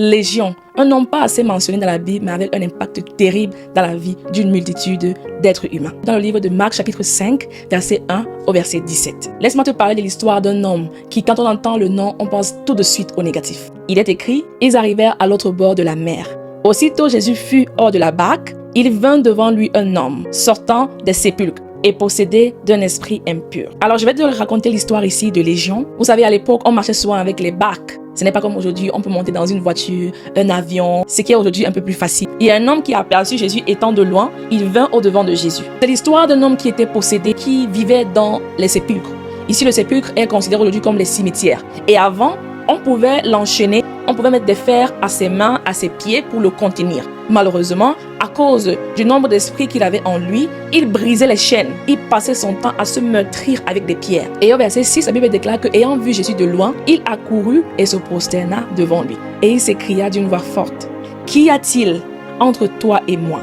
Légion, un nom pas assez mentionné dans la Bible, mais avec un impact terrible dans la vie d'une multitude d'êtres humains. Dans le livre de Marc, chapitre 5, verset 1 au verset 17. Laisse-moi te parler de l'histoire d'un homme qui, quand on entend le nom, on pense tout de suite au négatif. Il est écrit, ils arrivèrent à l'autre bord de la mer. Aussitôt Jésus fut hors de la barque, il vint devant lui un homme sortant des sépulcres et possédé d'un esprit impur. Alors je vais te raconter l'histoire ici de Légion. Vous savez, à l'époque, on marchait souvent avec les barques. Ce n'est pas comme aujourd'hui, on peut monter dans une voiture, un avion, ce qui est aujourd'hui un peu plus facile. Il y a un homme qui a aperçu Jésus étant de loin, il vint au-devant de Jésus. C'est l'histoire d'un homme qui était possédé, qui vivait dans les sépulcres. Ici, le sépulcre est considéré aujourd'hui comme les cimetières. Et avant, on pouvait l'enchaîner, on pouvait mettre des fers à ses mains, à ses pieds pour le contenir. Malheureusement, à cause du nombre d'esprits qu'il avait en lui, il brisait les chaînes. Il passait son temps à se meurtrir avec des pierres. Et au verset 6, la Bible déclare que, ayant vu Jésus de loin, il accourut et se prosterna devant lui. Et il s'écria d'une voix forte, « Qu'y a-t-il entre toi et moi,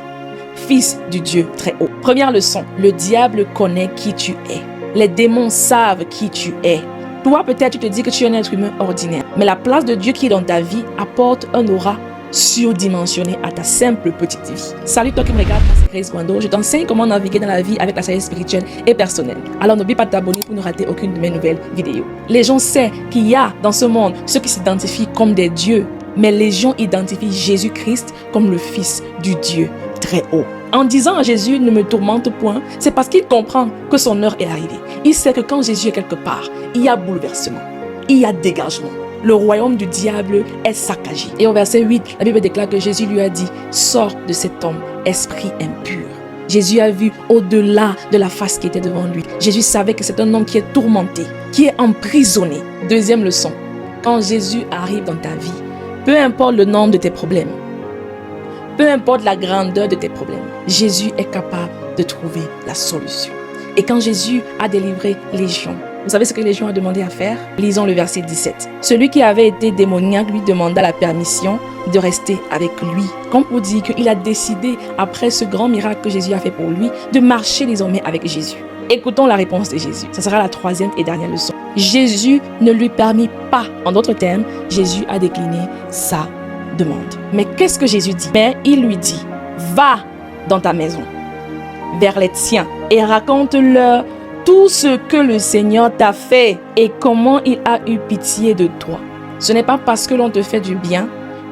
fils du Dieu très haut ?» Première leçon, le diable connaît qui tu es. Les démons savent qui tu es. Toi, peut-être, tu te dis que tu es un être humain ordinaire. Mais la place de Dieu qui est dans ta vie apporte un aura surdimensionné à ta simple petite vie. Salut toi qui me regardes, c'est Grace Gwando. Je t'enseigne comment naviguer dans la vie avec la sagesse spirituelle et personnelle. Alors n'oublie pas de t'abonner pour ne rater aucune de mes nouvelles vidéos. Légion sait qu'il y a dans ce monde ceux qui s'identifient comme des dieux, mais Légion identifie Jésus-Christ comme le Fils du Dieu très haut. En disant à Jésus, ne me tourmente point, c'est parce qu'il comprend que son heure est arrivée. Il sait que quand Jésus est quelque part, il y a bouleversement, il y a dégagement. Le royaume du diable est saccagé. Et au verset 8, la Bible déclare que Jésus lui a dit, sors de cet homme, esprit impur. Jésus a vu au-delà de la face qui était devant lui. Jésus savait que c'est un homme qui est tourmenté, qui est emprisonné. Deuxième leçon, quand Jésus arrive dans ta vie, peu importe le nombre de tes problèmes, peu importe la grandeur de tes problèmes, Jésus est capable de trouver la solution. Et quand Jésus a délivré Légion, vous savez ce que Légion a demandé à faire? Lisons le verset 17. Celui qui avait été démoniaque lui demanda la permission de rester avec lui. Comme pour dire qu'il a décidé, après ce grand miracle que Jésus a fait pour lui, de marcher désormais avec Jésus. Écoutons la réponse de Jésus. Ça sera la troisième et dernière leçon. Jésus ne lui permit pas. En d'autres termes, Jésus a décliné sa demande. Mais qu'est-ce que Jésus dit? Mais il lui dit, va dans ta maison, vers les tiens, et raconte-leur tout ce que le Seigneur t'a fait et comment il a eu pitié de toi. Ce n'est pas parce que l'on te fait du bien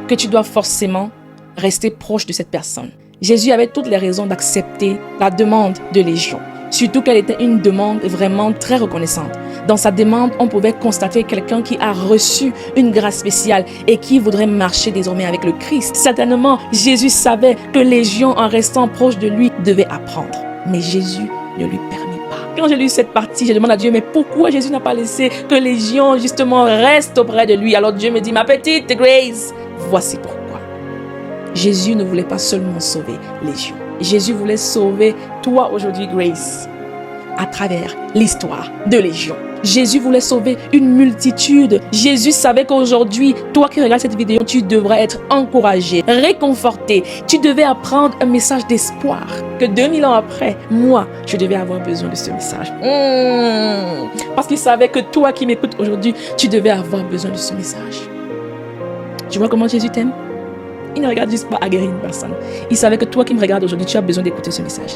que tu dois forcément rester proche de cette personne. Jésus avait toutes les raisons d'accepter la demande de Légion. Surtout qu'elle était une demande vraiment très reconnaissante. Dans sa demande, on pouvait constater quelqu'un qui a reçu une grâce spéciale et qui voudrait marcher désormais avec le Christ. Certainement, Jésus savait que Légion, en restant proche de lui, devait apprendre. Mais Jésus ne lui permet pas. Quand j'ai lu cette partie, je demande à Dieu, mais pourquoi Jésus n'a pas laissé que Légion, justement, reste auprès de lui? Alors Dieu me dit, ma petite Grace, voici pourquoi. Jésus ne voulait pas seulement sauver Légion. Jésus voulait sauver toi aujourd'hui, Grace, à travers l'histoire de Légion. Jésus voulait sauver une multitude. Jésus savait qu'aujourd'hui, toi qui regardes cette vidéo, tu devrais être encouragé, réconforté. Tu devais apprendre un message d'espoir. Que 2000 ans après, moi, je devais avoir besoin de ce message. Parce qu'il savait que toi qui m'écoutes aujourd'hui, tu devais avoir besoin de ce message. Tu vois comment Jésus t'aime? Il ne regarde juste pas à guérir une personne. Il savait que toi qui me regardes aujourd'hui, tu as besoin d'écouter ce message.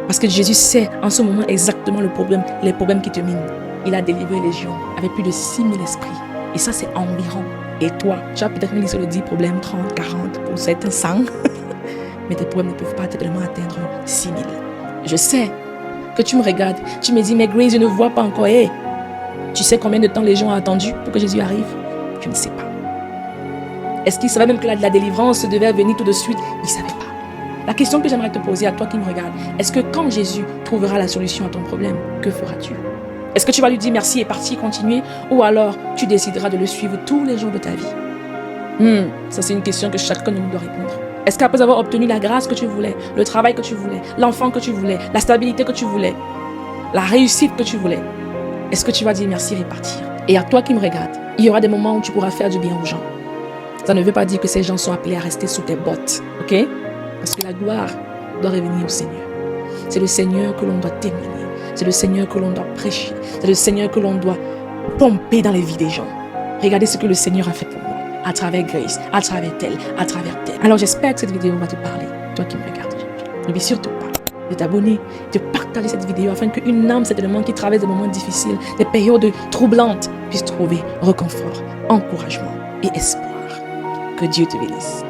Parce que Jésus sait en ce moment exactement les problèmes qui te minent. Il a délivré Légion avec plus de 6000 esprits. Et ça, c'est environ. Et toi, tu as peut-être mis sur le 10 problèmes, 30, 40, pour certains 100. Mais tes problèmes ne peuvent pas tellement atteindre 6000. Je sais que tu me regardes. Tu me dis, mais Grace, je ne vois pas encore. Hey, tu sais combien de temps Légion a attendu pour que Jésus arrive? Je ne sais pas. Est-ce qu'il savait même que la délivrance devait venir tout de suite? Il ne savait pas. La question que j'aimerais te poser à toi qui me regarde, est-ce que quand Jésus trouvera la solution à ton problème, que feras-tu? Est-ce que tu vas lui dire merci et partir, continuer? Ou alors tu décideras de le suivre tous les jours de ta vie? Ça c'est une question que chacun de nous doit répondre. Est-ce qu'après avoir obtenu la grâce que tu voulais, le travail que tu voulais, l'enfant que tu voulais, la stabilité que tu voulais, la réussite que tu voulais, est-ce que tu vas dire merci et partir? Et à toi qui me regarde, il y aura des moments où tu pourras faire du bien aux gens. Ça ne veut pas dire que ces gens sont appelés à rester sous tes bottes, ok? Parce que la gloire doit revenir au Seigneur. C'est le Seigneur que l'on doit témoigner. C'est le Seigneur que l'on doit prêcher. C'est le Seigneur que l'on doit pomper dans les vies des gens. Regardez ce que le Seigneur a fait pour moi. à travers Grace, à travers tel, à travers tel. Alors j'espère que cette vidéo va te parler, toi qui me regardes aujourd'hui. N'oublie surtout pas de t'abonner, de partager cette vidéo afin qu'une âme certainement qui traverse des moments difficiles, des périodes troublantes, puisse trouver réconfort, encouragement et espoir. Que Dieu te bénisse.